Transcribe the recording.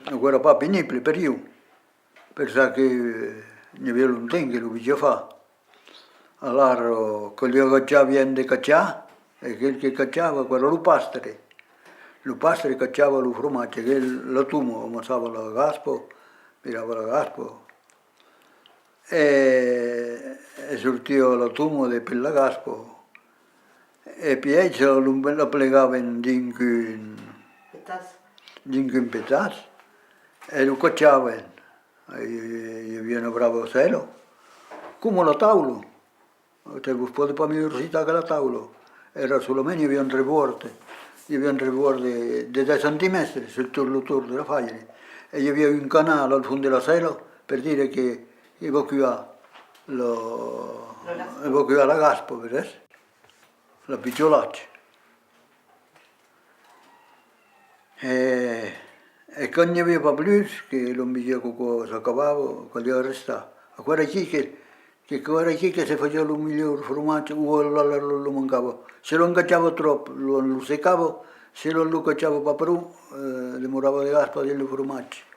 Agora pa penibile per io, perché che ne vedo un tempo che lo voglio fare. Allora, quello che già viene di cacciare, e quel che cacciava, quello lo pastere cacciava lo formaggio, che lo tumo, ammassava la gaspo, tirava la gaspo, e sortiva lo tumo per la gaspo, e poi lo plegava in pezzi, e lo cacciava, e viene bravo cielo, come la tavola, cioè poi per l'università che la tavola, era solamente avevano tre bordi di 10 centimetri sul turno della faglia, e io avevo un canale al fondo della sella per dire che evacuava la gaspa, vedete? La picciolaccia. E quando ne aveva più, che non mi dice cosa s'accavava, quello restava. Guarda chi che se faceva il miglior formaggio, lo mancava. Se lo cacciava troppo, lo seccavo, se non lo cacciava per demorava le gaspa del formaggio.